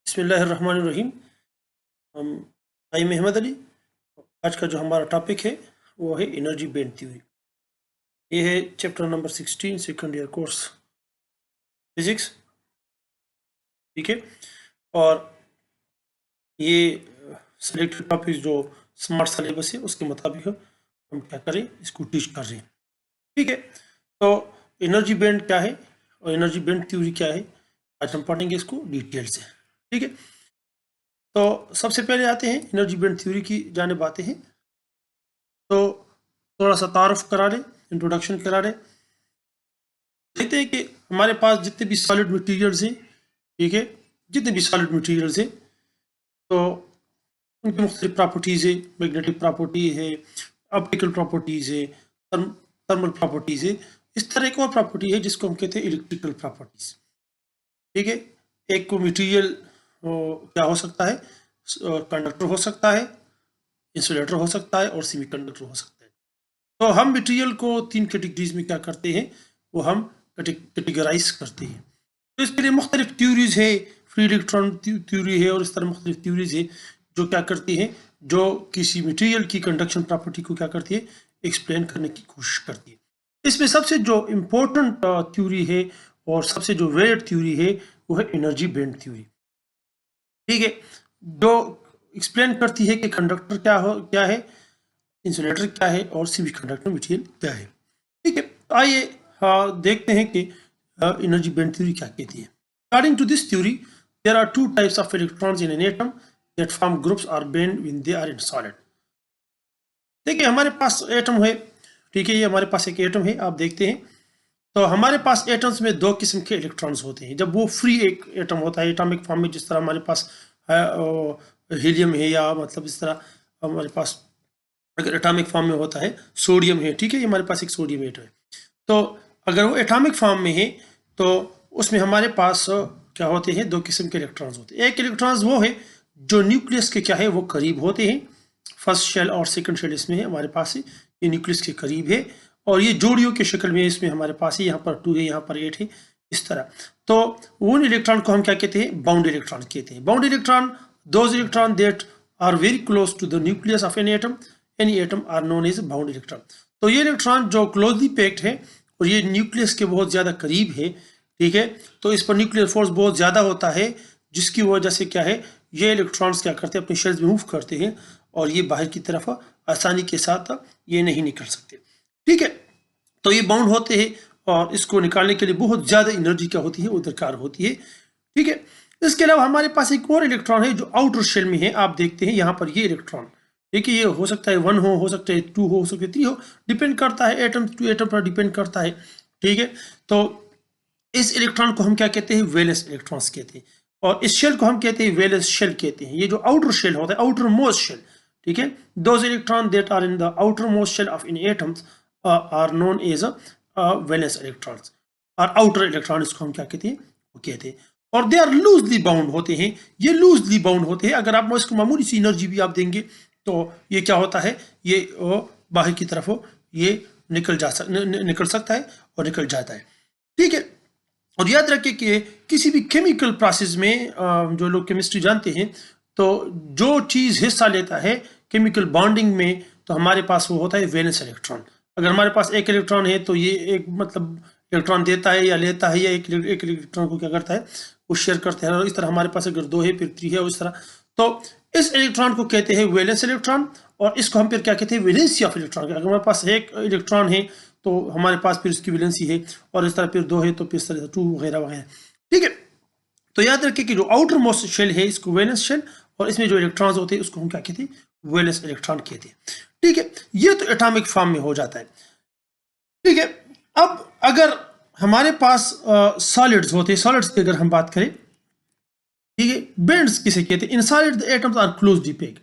बिस्मिल्लाहिर्रहमानिर्रहीम। हम नाईम अहमद अली। आज का जो हमारा टॉपिक है वो है एनर्जी बैंड थ्योरी। ये है chapter number 16 second year course physics. ठीक है, और ये सिलेक्टेड टॉपिक जो स्मार्ट सिलेबस है उसके मुताबिक हम क्या करें, इसको टीच कर रहे हैं। ठीक है, तो एनर्जी बैंड क्या है और एनर्जी बैंड थ्योरी क्या है, आज हम पढ़ेंगे इसको डिटेल से। ठीक है, तो सबसे पहले आते हैं एनर्जी बैंड थ्योरी की जानिब आते हैं। तो थोड़ा सा तारुफ करा लें, इंट्रोडक्शन करा लें। देखते हैं कि हमारे पास जितने भी सॉलिड मटेरियल्स हैं, ठीक है, जितने भी सॉलिड मटेरियल्स हैं तो उनकी मुख्तलिफ प्रॉपर्टीज़ है। मैग्नेटिक प्रॉपर्टी है, ऑप्टिकल प्रॉपर्टीज़ है, थर्मल प्रॉपर्टीज़ है। इस तरह एक और प्रॉपर्टी है जिसको हम कहते हैं इलेक्ट्रिकल प्रॉपर्टीज़। ठीक है, एक को मटीरियल क्या हो सकता है, कंडक्टर हो सकता है, इंसुलेटर हो सकता है और सेमीकंडक्टर हो सकता है। तो हम मटेरियल को 3 कैटेगरीज में क्या करते हैं, वो हम कैटेगराइज करते हैं। तो इसके लिए मुख्तलिफ थ्योरीज है, फ्री इलेक्ट्रॉन थ्योरी है और इस तरह मुख्तलिफ थ्योरीज है जो क्या करती है, जो किसी मटेरियल की कंडक्शन प्रॉपर्टी को क्या करती है, एक्सप्लेन करने की कोशिश करती है। इसमें सबसे जो इम्पोर्टेंट थ्योरी है और सबसे जो वेरिड थ्योरी है वो है एनर्जी बैंड थ्योरी। ठीक है, जो एक्सप्लेन करती है कि कंडक्टर क्या है, इंसुलेटर क्या है और सेमीकंडक्टर मटेरियल क्या है। ठीक है, तो आइए देखते हैं कि एनर्जी बैंड थ्योरी क्या कहती है। According to this theory there are 2 types of electrons in an atom that form groups are band when they are in solid. देखिए हमारे पास एटम है, ठीक है, ये हमारे पास एक एटम है, आप देखते हैं। तो हमारे पास एटम्स में 2 किस्म के इलेक्ट्रॉन्स होते हैं। जब वो फ्री एक एटम होता है एटॉमिक फॉर्म में, जिस तरह हमारे पास हीलियम है या मतलब इस तरह हमारे पास अगर एटॉमिक फॉर्म में होता है सोडियम है, ठीक है, ये हमारे पास एक सोडियम एटम है। तो अगर वो एटॉमिक फॉर्म में है तो उसमें हमारे पास क्या होते हैं, 2 किस्म के इलेक्ट्रॉन्स होते हैं। एक इलेक्ट्रॉन्स वो है जो न्यूक्लियस के क्या है वो करीब होते हैं, फर्स्ट शेल और सेकंड शेल इसमें है हमारे पास है, ये न्यूक्लियस के करीब है और ये जोड़ियों की शक्ल में इसमें हमारे पास है, यहाँ पर 2 है, यहाँ पर 8 है, इस तरह। तो उन इलेक्ट्रॉन को हम क्या कहते हैं, बाउंड इलेक्ट्रॉन कहते हैं। Bound electron those electron that are very close to the nucleus of any atom are known as bound electron. तो ये इलेक्ट्रॉन जो क्लोजली पैक्ड है और ये न्यूक्लियस के बहुत ज़्यादा करीब है, ठीक है, तो इस पर न्यूक्लियर फोर्स बहुत ज़्यादा होता है, जिसकी वजह से क्या है, ये इलेक्ट्रॉन्स क्या करते हैं, अपने शेल्स में मूव करते हैं और ये बाहर की तरफ आसानी के साथ ये नहीं निकल सकते। ठीक है, तो ये बाउंड होते हैं और इसको निकालने के लिए बहुत ज़्यादा एनर्जी क्या होती है, वो दरकार होती है। ठीक है, इसके अलावा हमारे पास एक और इलेक्ट्रॉन है जो आउटर शेल में है, आप देखते हैं यहाँ पर ये इलेक्ट्रॉन, देखिए ये हो सकता है 1 हो सकता है 2 हो सकता है 3 हो, डिपेंड करता है एटम टू एटम पर डिपेंड करता है। ठीक है, तो इस इलेक्ट्रॉन को हम क्या कहते हैं, वैलेंस इलेक्ट्रॉन्स कहते हैं और इस शेल को हम कहते हैं वैलेंस शेल कहते हैं। ये जो आउटर शेल होता है, आउटर मोस्ट शेल, ठीक है, those electron that are in the outer most shell of in atoms are known as valence electrons और आउटर इलेक्ट्रॉन इसको हम क्या कहते हैं, वो कहते हैं। और दे आर लूजली बाउंड होते हैं, ये लूजली बाउंड होते हैं। अगर आप इसको मामूली सी एनर्जी भी आप देंगे तो ये क्या होता है, ये बाहर की तरफ ये निकल सकता है और निकल जाता है। ठीक है, और याद रखिए कि किसी भी केमिकल प्रोसेस में जो लोग केमिस्ट्री जानते हैं, तो जो चीज़ हिस्सा लेता है केमिकल बॉन्डिंग में, तो हमारे पास वो होता है वैलेंस इलेक्ट्रॉन। अगर हमारे पास एक इलेक्ट्रॉन है तो ये एक मतलब इलेक्ट्रॉन देता है या लेता है, या एक इलेक्ट्रॉन को क्या करता है, वो शेयर करते हैं। और इस तरह हमारे पास अगर 2 है फिर 3 है, उस तरह। तो इस इलेक्ट्रॉन को कहते हैं वैलेंस इलेक्ट्रॉन और इसको हम फिर क्या कहते हैं, वैलेंसी ऑफ इलेक्ट्रॉन। अगर हमारे पास एक इलेक्ट्रॉन है तो हमारे पास फिर उसकी वैलेंसी है, और इस तरह फिर 2 है तो फिर इस तरह 2 वगैरह वगैरह। ठीक है, तो याद रखिए कि जो आउटर मोस्ट शेल है इसको वैलेंस शेल और इसमें जो इलेक्ट्रॉन्स होते हैं उसको हम क्या कहते हैं, वैलेंस इलेक्ट्रॉन कहते हैं। ठीक है, ये तो एटॉमिक फॉर्म में हो जाता है। ठीक है, अब अगर हमारे पास सॉलिड्स होते हैं, सॉलिड्स की अगर हम बात करें, ठीक है, बैंड्स किसे कहते हैं, in solid the atoms are closely packed.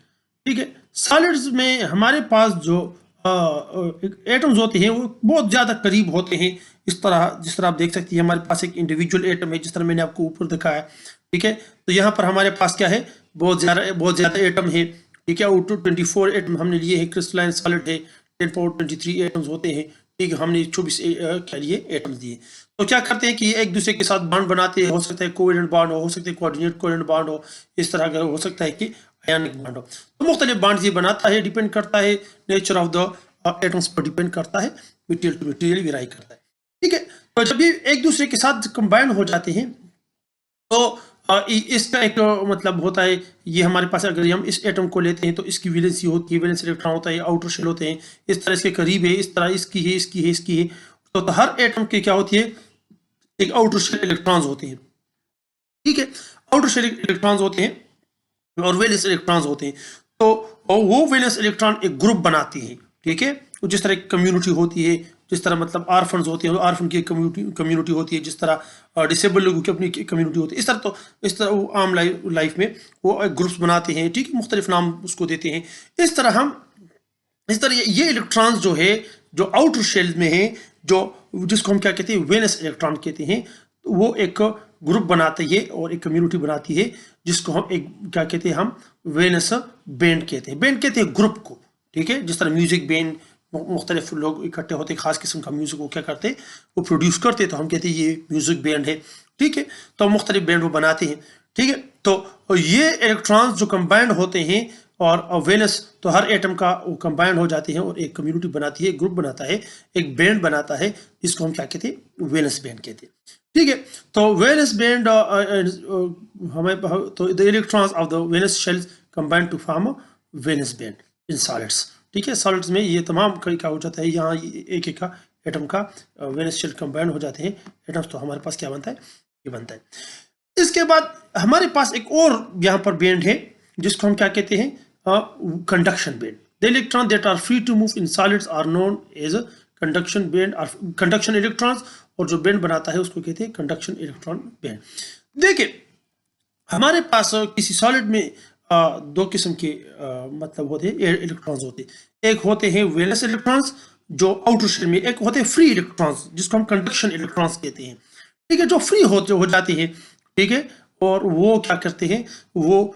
ठीक है, सॉलिड्स में हमारे पास जो एटम्स होते हैं वो बहुत ज़्यादा करीब होते हैं, इस तरह जिस तरह आप देख सकते हैं हमारे पास एक इंडिविजुअल एटम है, जिस तरह मैंने आपको ऊपर दिखाया। ठीक है, तो यहाँ पर हमारे पास क्या है, बहुत ज़्यादा एटम है। ठीक है, आउट 24 एटम हमने लिए हैं, क्रिस्टलाइन सॉलिड है 10 पावर 23 एटम्स होते हैं। ठीक है, हमने 24 क्या लिए एटम्स दिए। तो क्या करते हैं कि एक दूसरे के साथ बॉन्ड बनाते हैं, हो सकता है कोवेलेंट बॉन्ड हो सकता है कोऑर्डिनेट कोवेलेंट बॉन्ड हो, इस तरह का हो सकता है कि आयनिक बॉन्ड हो। तो मुख्तलिफ बॉन्ड ये बनाता है, डिपेंड करता है नेचर ऑफ द एटम्स पर डिपेंड करता है, मटेरियल टू मटेरियल वेरी करता है। ठीक है, तो जब ये एक दूसरे के साथ कंबाइन हो जाते हैं तो इसका एक मतलब होता है, ये हमारे पास अगर हम इस एटम को लेते हैं तो इसकी वैलेंसी होती है, वैलेंस इलेक्ट्रॉन होता है, आउटर शेल होते हैं, इस तरह इसके करीब है, इस तरह इसकी है, इसकी है, इसकी है। तो हर एटम की क्या होती है, एक आउटर शेल इलेक्ट्रॉन्स होते हैं। ठीक है, आउटर शेल इलेक्ट्रॉन्स होते हैं और वैलेंस इलेक्ट्रॉन्स होते हैं। तो वो वैलेंस इलेक्ट्रॉन एक ग्रुप बनाती है। ठीक है, तो जिस तरह कम्युनिटी होती है, जिस तरह मतलब आर्फन्स होते हैं, आर्फन की कम्युनिटी होती है, जिस तरह डिसेबल लोगों की अपनी कम्युनिटी होती है, इस तरह तो इस तरह वो आम लाइफ में वो ग्रुप्स बनाते हैं। ठीक है, मुख्तलिफ नाम उसको देते हैं। इस तरह ये इलेक्ट्रॉन्स जो है, जो आउटर शेल में है, जो जिसको हम क्या कहते हैं, वैलेंस इलेक्ट्रॉन कहते हैं, तो वो एक ग्रुप बनाती है और एक कम्युनिटी बनाती है, जिसको हम एक क्या कहते हैं, हम वैलेंस बैंड कहते हैं। बैंड कहते हैं ग्रुप को। ठीक है, जिस तरह म्यूजिक बैंड, मुख्तलिफ लोग इकट्ठे होते, खास किस्म का म्यूजिक वो क्या करते हैं, वो प्रोड्यूस करते, तो हम कहते हैं ये म्यूजिक बैंड है। ठीक है, तो मुख्तलिफ बैंड वो बनाते हैं। ठीक है, तो ये इलेक्ट्रॉन्स जो कंबाइंड होते हैं और वैलेंस, तो हर एटम का वो कंबाइंड हो जाते हैं और एक कम्युनिटी बनाती है, ग्रुप बनाता है, एक बैंड बनाता है, जिसको हम क्या कहते हैं, वैलेंस बैंड कहते हैं। ठीक है, तो वैलेंस बैंड हमें तो the electrons of the valence shells combined to form valence band in solids. ठीक है, सॉलिड्स में ये तमाम क्या हो जाता है, यहाँ एक एक का एटम का वैलेंस शेल कंबाइंड हो जाते हैं एटम्स, तो हमारे पास क्या बनता है, ये बनता है। इसके बाद हमारे पास एक और यहाँ पर बैंड है, जिसको हम क्या कहते हैं, conduction band. The electron that are free to move in solids are known as conduction band और कंडक्शन इलेक्ट्रॉन्स, और जो बैंड बनाता है उसको कहते हैं कंडक्शन इलेक्ट्रॉन बैंड। देखिए, हमारे पास किसी सॉलिड में दो किस्म के मतलब होते हैं इलेक्ट्रॉन्स होते हैं। एक होते हैं वैलेंस इलेक्ट्रॉन्स जो आउटर शेल में, एक होते हैं फ्री इलेक्ट्रॉन्स जिसको हम कंडक्शन इलेक्ट्रॉन्स कहते हैं। ठीक है, जो फ्री हो जाते हैं। ठीक है, और वो क्या करते हैं, वो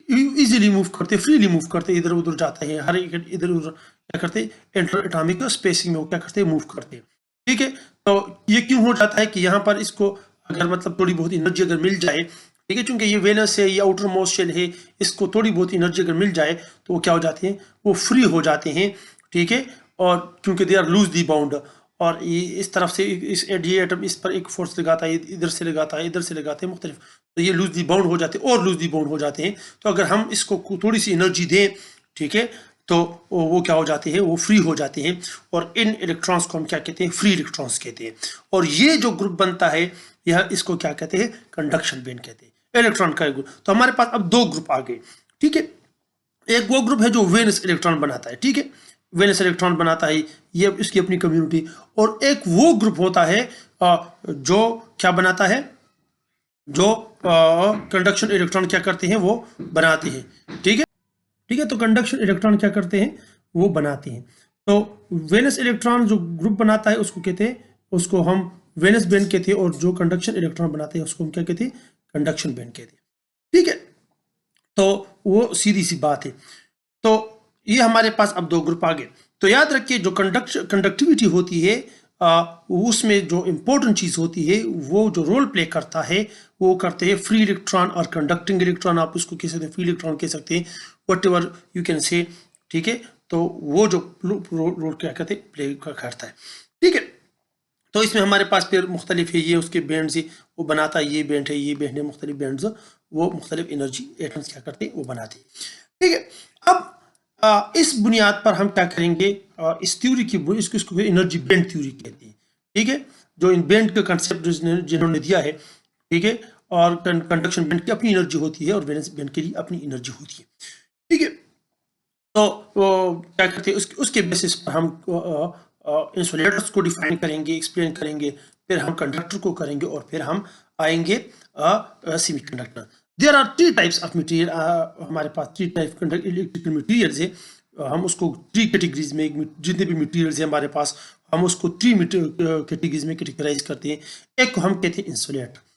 इजीली मूव करते, फ्रीली मूव करते, इधर उधर जाते हैं, हर एक इधर उधर क्या करते हैं, इंटर एटॉमिक स्पेसिंग में वो क्या करते हैं, मूव करते हैं। ठीक है, तो ये क्यों हो जाता है कि यहाँ पर इसको अगर मतलब थोड़ी बहुत एनर्जी अगर मिल जाए, ठीक है, क्योंकि ये वेनस है, ये आउटर मोस्ट शेल है, इसको थोड़ी बहुत एनर्जी अगर मिल जाए तो वो क्या हो जाते हैं, वो फ्री हो जाते हैं। ठीक है, और क्योंकि they are loose the bound, और ये इस तरफ से इस ये एटम इस पर एक फोर्स लगाता है, इधर से लगाता है, इधर से लगाते हैं मुख्तलिफ, तो ये लूज दी बाउंड हो जाते हैं और लूज दी बाउंड हो जाते हैं। तो अगर हम इसको थोड़ी सी एनर्जी दें, ठीक है, तो वो क्या हो जाते हैं, वो फ्री हो जाते हैं, और इन इलेक्ट्रॉन्स को हम क्या कहते हैं, फ्री इलेक्ट्रॉन्स कहते हैं। और ये जो ग्रुप बनता है, यह इसको क्या कहते हैं, कंडक्शन बैंड कहते हैं, इलेक्ट्रॉन का ग्रुप। तो हमारे पास अब दो ग्रुप आ गए। ठीक है, एक वो ग्रुप है जो वैलेंस इलेक्ट्रॉन बनाता है। ठीक है, वैलेंस इलेक्ट्रॉन बनाता है, ये इसकी अपनी कम्युनिटी। और एक वो ग्रुप होता है जो क्या बनाता है, जो कंडक्शन इलेक्ट्रॉन क्या करते हैं, वो बनाते हैं। ठीक है, ठीक है, तो कंडक्शन इलेक्ट्रॉन क्या करते हैं, वो बनाते हैं। तो वैलेंस इलेक्ट्रॉन जो ग्रुप बनाता है उसको कहते हैं, उसको हम वैलेंस बैंड कहते हैं, और जो कंडक्शन इलेक्ट्रॉन बनाते हैं उसको हम क्या कहते हैं, कंडक्शन बैंड कहते हैं। ठीक है, तो वो सीधी सी बात है। तो ये हमारे पास अब दो ग्रुप आ गए। तो याद रखिए, जो कंडक्टिविटी होती है, उसमें जो इम्पोर्टेंट चीज़ होती है, वो जो रोल प्ले करता है, वो करते हैं फ्री इलेक्ट्रॉन और कंडक्टिंग इलेक्ट्रॉन। आप उसको कह सकते हैं, फ्री इलेक्ट्रॉन कह सकते हैं, what ever you can say. ठीक है, तो वो जो रोल क्या कहते हैं, प्ले करता है। ठीक है, तो इसमें हमारे पास फिर मुख्तलिफ है, ये उसके बैंड्स ही वो बनाता है, ये बैंड है, ये बैंड है, मुख्तलिफ बैंड्स वो मुख्तलिफ एनर्जी एटम्स क्या करते हैं, वो बनाते हैं। ठीक है, अब इस बुनियाद पर हम क्या करेंगे, इस थ्योरी की इसको एनर्जी बैंड थ्योरी कहते हैं। ठीक है, जो इन बैंड का कंसेप्ट जिन्होंने दिया है। ठीक है, और कंडक्शन बैंड की अपनी एनर्जी होती है और वैलेंस बैंड की अपनी एनर्जी होती है। ठीक है, तो वो क्या करते हैं, उसके बेसिस पर हम इंसुलेटर्स को डिफाइन करेंगे, एक्सप्लेन करेंगे, फिर हम कंडक्टर को करेंगे, और फिर हम आएंगे semiconductor. There are three types of material, हमारे पास थ्री टाइप इलेक्ट्रिकल मटेरियल्स है। हम उसको थ्री कैटेगरीज में, जितने भी मटेरियल्स हैं हमारे पास, हम उसको थ्री कैटेगरीज में कैटेगराइज करते हैं। एक को हम कहते हैं insulator.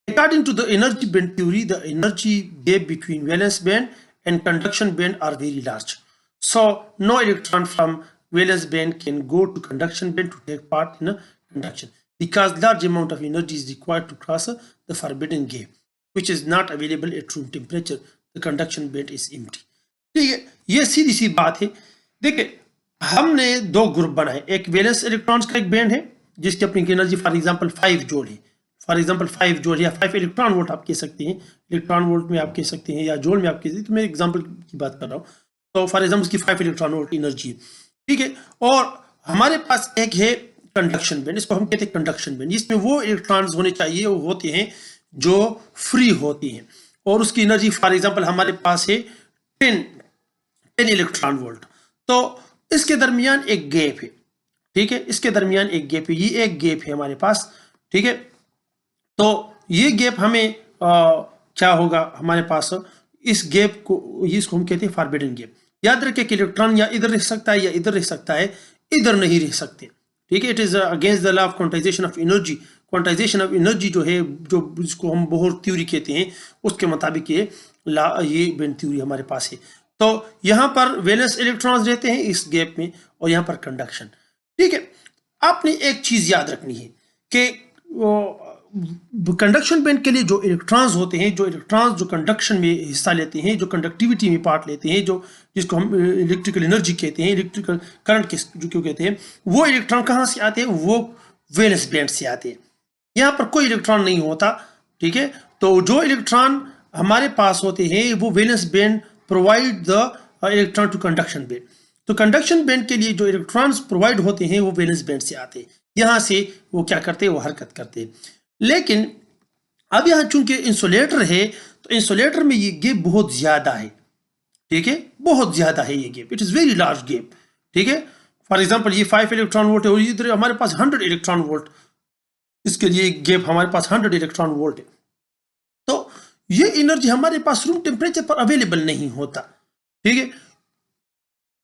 According to the energy band theory, the energy gap between valence band and conduction band are very large. So no electron from valence band can go to conduction band to take part in a conduction. because large amount of energy is required to cross the forbidden gap, which is not available at room temperature. The conduction band is empty. ठीक है, ये सीधी सी बात है। देखिए, हमने दो group बनाए, एक वैलेंस इलेक्ट्रॉन्स का एक बैंड है जिसकी अपनी एनर्जी फॉर एग्जांपल 5 जूल है, फॉर एग्जांपल 5 जूल या 5 इलेक्ट्रॉन वोल्ट आप कह सकते हैं, इलेक्ट्रॉन वोल्ट में आप कह सकते हैं या जूल में आप कह सकते हैं, तो मैं एग्जांपल की बात कर रहा हूँ। तो फॉर एग्जांपल उसकी 5 इलेक्ट्रॉन वोल्ट एनर्जी है, ठीक है। और हमारे पास एक है कंडक्शन बैंड, इसको हम कहते हैं कंडक्शन बैंड, जिसमें वो इलेक्ट्रॉन्स होने चाहिए, वो होते हैं जो फ्री होती हैं, और उसकी एनर्जी फॉर एग्जांपल हमारे पास है 10 इलेक्ट्रॉन वोल्ट। तो इसके दरमियान एक गैप है, ठीक है, इसके दरमियान एक गैप है, ये एक गैप है हमारे पास, ठीक है। तो ये गैप हमें क्या होगा हमारे पास, इस गैप को, इसको हम कहते हैं फॉरबिडन गैप। याद रखें कि इलेक्ट्रॉन या इधर रह सकता है या इधर रह सकता है, इधर नहीं रह सकते, ठीक है। It is against the law of quantization of energy. Quantization of energy जो है, जो जिसको हम बोहर थ्योरी कहते हैं, उसके मुताबिक ये बैंड थ्योरी हमारे पास है। तो यहां पर वैलेंस इलेक्ट्रॉन्स रहते हैं इस गैप में, और यहां पर कंडक्शन, ठीक है। आपने एक चीज याद रखनी है कि कंडक्शन बैंड के लिए जो इलेक्ट्रॉन्स होते हैं, जो इलेक्ट्रॉन्स जो कंडक्शन में हिस्सा लेते हैं, जो कंडक्टिविटी में पार्ट लेते हैं, जो जिसको हम इलेक्ट्रिकल एनर्जी कहते हैं, इलेक्ट्रिकल करंट के जो क्यों कहते हैं, वो इलेक्ट्रॉन कहाँ से आते हैं, वो वैलेंस बैंड से आते हैं। यहाँ पर कोई इलेक्ट्रॉन नहीं होता, ठीक है। तो जो इलेक्ट्रॉन हमारे पास होते हैं वो valence band provide the electron to conduction band. तो कंडक्शन बैंड के लिए जो इलेक्ट्रॉन्स प्रोवाइड होते हैं वो वैलेंस बैंड से आते हैं, यहाँ से वो क्या करते हैं, वो हरकत करते हैं। लेकिन अब यहाँ चूंकि इंसुलेटर है, तो इंसुलेटर में ये गैप बहुत ज्यादा है, ठीक है, बहुत ज्यादा है ये gap, it is very large gap, ठीक है। फॉर एग्जांपल ये 5 इलेक्ट्रॉन वोल्ट है और इधर हमारे पास 100 इलेक्ट्रॉन वोल्ट, इसके लिए गैप हमारे पास 100 इलेक्ट्रॉन वोल्ट है। तो ये एनर्जी हमारे पास रूम टेम्परेचर पर अवेलेबल नहीं होता, ठीक है।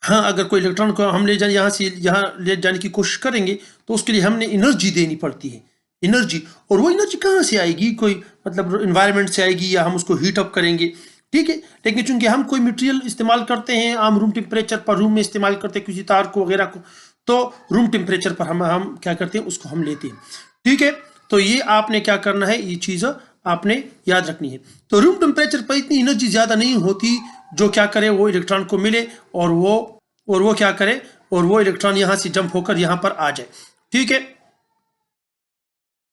हाँ, अगर कोई इलेक्ट्रॉन को हम ले जाए, यहाँ से यहाँ ले जाने की कोशिश करेंगे, तो उसके लिए हमने एनर्जी देनी पड़ती है, एनर्जी। और वो एनर्जी कहाँ से आएगी, कोई मतलब इन्वायरमेंट से आएगी या हम उसको हीट अप करेंगे, ठीक है। लेकिन चूंकि हम कोई मटेरियल इस्तेमाल करते हैं आम रूम टेम्परेचर पर, रूम में इस्तेमाल करते हैं किसी तार को वगैरह को, तो रूम टेम्परेचर पर हम क्या करते हैं, उसको हम लेते हैं, ठीक है। तो ये आपने क्या करना है, ये चीज आपने याद रखनी है। तो रूम टेम्परेचर पर इतनी एनर्जी ज्यादा नहीं होती जो क्या करे, वो इलेक्ट्रॉन को मिले और वो क्या करे, और वो इलेक्ट्रॉन यहां से जंप होकर यहां पर आ जाए, ठीक है,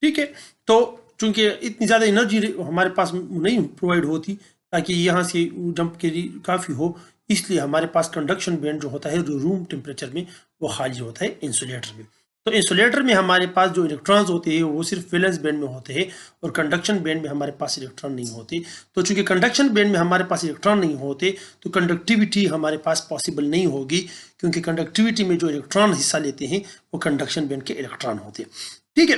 ठीक है। तो चूंकि इतनी ज्यादा एनर्जी हमारे पास नहीं प्रोवाइड होती ताकि यहां से जंप के लिए काफी हो, इसलिए हमारे पास कंडक्शन बैंड जो होता है जो रूम टेम्परेचर में वो खाली होता है इंसुलेटर में। तो इंसुलेटर में हमारे पास जो इलेक्ट्रॉन्स होते हैं वो सिर्फ वैलेंस बैंड में होते हैं, और कंडक्शन बैंड में हमारे पास इलेक्ट्रॉन नहीं होते। तो चूंकि कंडक्शन बैंड में हमारे पास इलेक्ट्रॉन नहीं होते, तो कंडक्टिविटी हमारे पास पॉसिबल नहीं होगी, क्योंकि कंडक्टिविटी में जो इलेक्ट्रॉन हिस्सा लेते हैं वो कंडक्शन बैंड के इलेक्ट्रॉन होते हैं, ठीक है।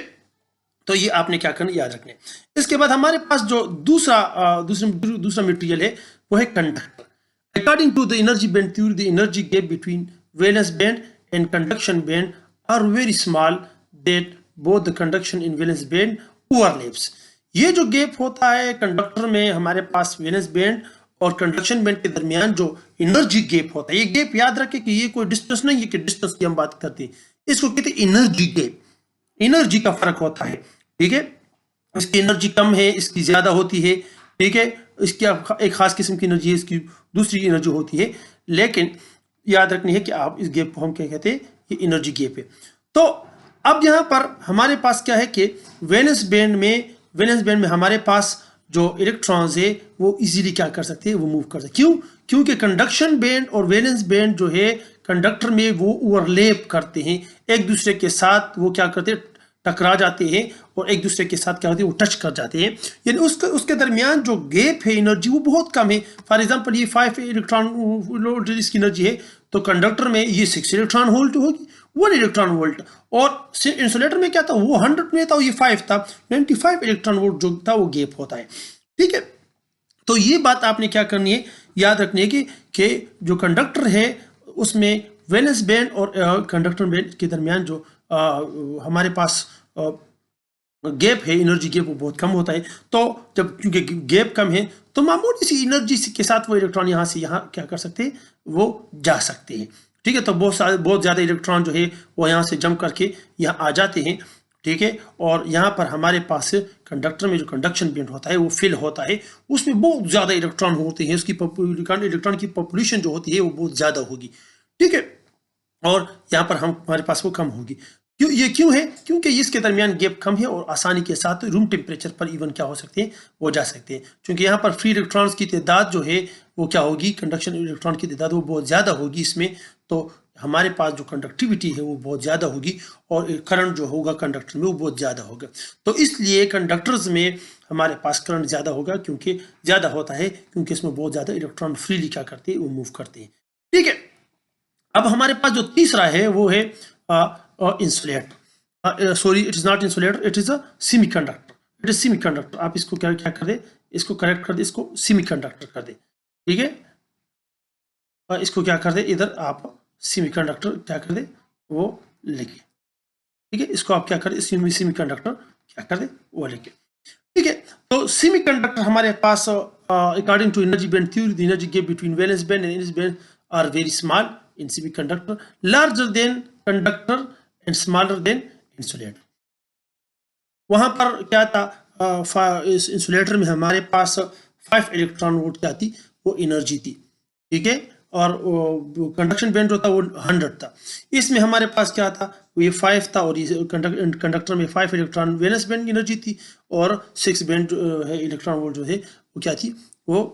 तो ये आपने क्या करना, याद रखना है। इसके बाद हमारे पास जो दूसरा मटेरियल है वो है conductor. According to the energy band theory, the energy gap between valence band and conduction band are very small that both the conduction in valence band overlaps। ये जो गैप होता है कंडक्टर में हमारे पास वैलेंस बैंड और conduction band के दरमियान जो एनर्जी गैप होता है, ये गैप याद रखें कि ये कोई डिस्टेंस नहीं है कि डिस्टेंस की हम बात करते हैं, इसको कहते हैं एनर्जी गैप, एनर्जी का फर्क होता है, ठीक है। इसकी एनर्जी कम है, इसकी ज्यादा होती है, ठीक है। इसकी एक खास किस्म की एनर्जी है, इसकी दूसरी एनर्जी होती है, लेकिन याद रखनी है कि आप इस गैप को हम क्या कहते हैं, ये एनर्जी गैप है। तो अब यहां पर हमारे पास क्या है कि वैलेंस बैंड में हमारे पास जो इलेक्ट्रॉन्स है वो इजीली क्या कर सकते हैं, वो मूव कर सकते हैं। क्यों? क्योंकि कंडक्शन बैंड और वैलेंस बैंड जो है कंडक्टर में वो ओवरलैप करते हैं एक दूसरे के साथ, वो क्या करते हैं, टकरा जाते हैं और एक दूसरे के साथ क्या होते हैं, वो टच कर जाते हैं। यानी उसके दरमियान जो गैप है एनर्जी वो बहुत कम है। फॉर एग्जांपल ये 5 इलेक्ट्रॉन इसकी एनर्जी है, तो कंडक्टर में ये 6 इलेक्ट्रॉन वोल्ट होगी, 1 इलेक्ट्रॉन वोल्ट, और इंसुलेटर में क्या था, वो 100 में था, ये 5 था, 95 इलेक्ट्रॉन वोल्ट जो था वो गैप होता है, ठीक है। तो ये बात आपने क्या करनी है, याद रखनी है कि जो कंडक्टर है उसमें वैलेंस बैंड और कंडक्टर बैंड के दरमियान जो हमारे पास गैप है, एनर्जी गैप, वो बहुत कम होता है। तो जब क्योंकि गैप कम है तो मामूली सी एनर्जी के साथ वो इलेक्ट्रॉन यहाँ से यहाँ क्या कर सकते हैं, वो जा सकते हैं, ठीक है। तो बहुत ज्यादा इलेक्ट्रॉन जो है वो यहाँ से जंप करके यहाँ आ जाते हैं, ठीक है। और यहाँ पर हमारे पास कंडक्टर में जो कंडक्शन बैंड होता है वो फिल होता है, उसमें बहुत ज़्यादा इलेक्ट्रॉन होते हैं, उसकी इलेक्ट्रॉन की पॉपुलेशन जो होती है वो बहुत ज़्यादा होगी, ठीक है। और यहाँ पर हमारे पास वो कम होगी। क्यों है? क्योंकि इसके दरमियान गैप कम है और आसानी के साथ रूम टेम्परेचर पर इवन क्या हो सकते हैं, वो जा सकते हैं। क्योंकि यहाँ पर फ्री इलेक्ट्रॉन्स की तादाद जो है वो क्या होगी, कंडक्शन इलेक्ट्रॉन की तादाद वो बहुत ज़्यादा होगी इसमें, तो हमारे पास जो कंडक्टिविटी है वो बहुत ज़्यादा होगी और करंट जो होगा कंडक्टर में वो बहुत ज़्यादा होगा। तो इसलिए कंडक्टर्स में हमारे पास करंट ज़्यादा होगा, क्योंकि ज़्यादा होता है क्योंकि इसमें बहुत ज़्यादा इलेक्ट्रॉन फ्रीली क्या करते हैं, वो मूव करते हैं, ठीक है। अब हमारे पास जो तीसरा है वो है insulator. Sorry, it is not insulator, it is a semiconductor. It is semiconductor. आप इसको क्या क्या कर दे, इसको करेक्ट कर दे, इसको सेमीकंडक्टर कर दे, ठीक है। इसको क्या कर दे, इधर आप सेमीकंडक्टर क्या कर दे, वो लिखे, ठीक है। इसको आप क्या कर दे, सेमीकंडक्टर क्या कर दे, वो लिखे, ठीक है। तो सेमीकंडक्टर हमारे पास according to energy band theory, the energy gap between valence band and इस band are very small in semiconductor, larger than conductor and smaller than insulator. वहां पर क्या था, इस इंसुलेटर में हमारे पास 5 इलेक्ट्रॉन वोल्ट क्या थी, वो एनर्जी थी, ठीक है। और कंडक्शन बैंड जो था वो 100 था। इसमें हमारे पास क्या था, ये 5 था और ये कंडक्टर में 5 इलेक्ट्रॉन वैलेंस बैंड की एनर्जी थी और 6 बैंड है इलेक्ट्रॉन वोल्ट जो है वो क्या थी, वो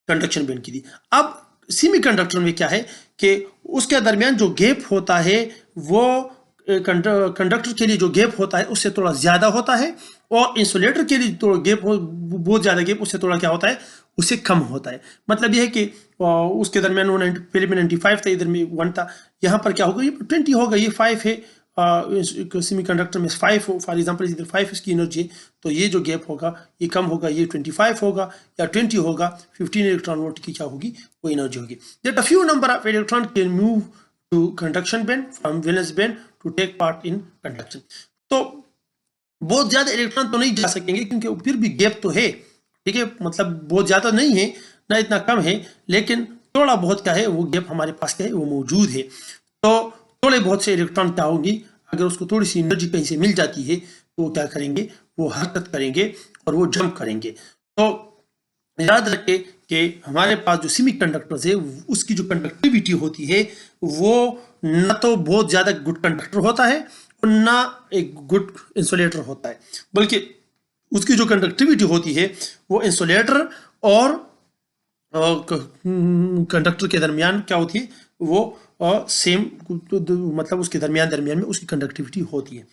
कंडक्शन बैंड की थी। अब सेमीकंडक्टर में क्या है कि उसके दरमियान जो गैप होता है वो कंडक्टर के लिए जो गैप होता है उससे थोड़ा ज्यादा होता है, और इंसुलेटर के लिए थोड़ा गैप बहुत ज्यादा गैप उससे थोड़ा क्या होता है, उससे कम होता है। मतलब यह है कि उसके दरमियान वो पहले में 95 था, इधर में 1 था, यहाँ पर क्या होगा, ये 20 होगा, ये 5 है। सेमीकंडक्टर में 5 फॉर एग्जांपल इधर 5 इसकी एनर्जी है, तो ये जो गैप होगा ये कम होगा, ये 25 होगा या 20 होगा, 15 इलेक्ट्रॉन वोल्ट की क्या होगी, वो एनर्जी होगी। That a few number of electron can move to conduction band from valence band to take part in conduction. तो बहुत ज्यादा इलेक्ट्रॉन तो नहीं जा सकेंगे क्योंकि फिर भी गैप तो है, ठीक है। मतलब बहुत ज्यादा नहीं है ना, इतना कम है, लेकिन थोड़ा बहुत क्या है वो गैप हमारे पास क्या है, वो मौजूद है। तो थोड़े बहुत से इलेक्ट्रॉन क्या होंगी, अगर उसको थोड़ी सी एनर्जी कहीं से मिल जाती है तो वो क्या करेंगे, वो हरकत करेंगे और वो जंप करेंगे। तो याद रखें कि हमारे पास जो सेमीकंडक्टर्स है उसकी जो कंडक्टिविटी होती है वो न तो बहुत ज्यादा गुड कंडक्टर होता है और ना एक गुड इंसुलेटर होता है, बल्कि उसकी जो कंडक्टिविटी होती है वो इंसुलेटर और कंडक्टर के दरमियान क्या होती है, वो सेम, मतलब उसके दरमियान में उसकी कंडक्टिविटी होती है,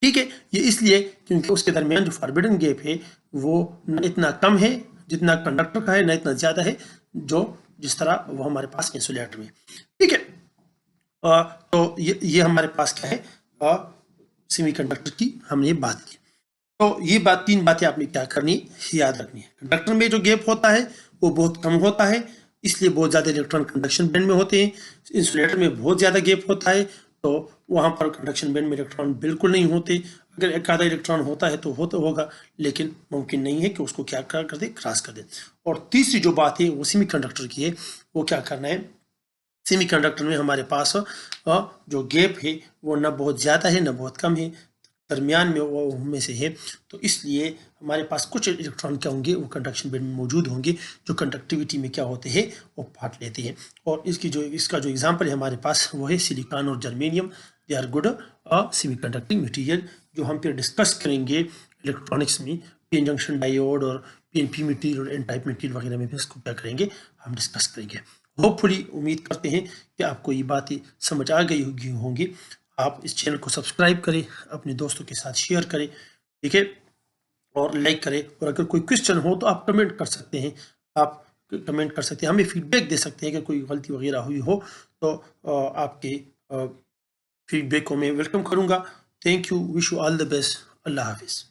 ठीक है। ये इसलिए क्योंकि उसके दरमियान जो फॉरबिडन गैप है वो न इतना कम है जितना कंडक्टर का है, न इतना ज्यादा है जो जिस तरह वो हमारे पास इंसुलेटर में, ठीक है। तो ये हमारे पास क्या है, सेमीकंडक्टर की हमने बात की। तो ये बात, 3 बातें आपने क्या करनी, याद रखनी है। कंडक्टर में जो गैप होता है वो बहुत कम होता है, इसलिए बहुत ज्यादा इलेक्ट्रॉन कंडक्शन बैंड में होते हैं। इंसुलेटर में बहुत ज्यादा गैप होता है, तो वहां पर कंडक्शन बैंड में इलेक्ट्रॉन बिल्कुल नहीं होते। अगर एक आधा इलेक्ट्रॉन होता है तो होगा, लेकिन मुमकिन नहीं है कि उसको क्या कर दे, क्रॉस कर दे। और तीसरी जो बात है वो सेमीकंडक्टर की है, वो क्या करना है, सेमीकंडक्टर में हमारे पास जो गैप है वो ना बहुत ज़्यादा है ना बहुत कम है, दरमियान में वो में से है। तो इसलिए हमारे पास कुछ इलेक्ट्रॉन क्या होंगे, वो कंडक्शन बैंड में मौजूद होंगे जो कंडक्टिविटी में क्या होते हैं, वो पार्ट लेते हैं। और इसका जो एग्जांपल है हमारे पास वो है सिलिकॉन और germanium. They are good semiconducting material, जो हम फिर डिस्कस करेंगे इलेक्ट्रॉनिक्स में, पीएन जंक्शन डायोड और पीएनपी मटेरियल और एन टाइप मटेरियल वगैरह में भी इसको क्या करेंगे, हम डिस्कस करेंगे। होपफुली उम्मीद करते हैं कि आपको ये बातें समझ आ गई होंगी। आप इस चैनल को सब्सक्राइब करें, अपने दोस्तों के साथ शेयर करें, ठीक है, और लाइक करें। और अगर कोई क्वेश्चन हो तो आप कमेंट कर सकते हैं, आप कमेंट कर सकते हैं, हमें फीडबैक दे सकते हैं कि कोई गलती वगैरह हुई हो तो आपके फीडबैक को मैं वेलकम करूंगा। Thank you, wish you all the best, अल्लाह हाफिज़।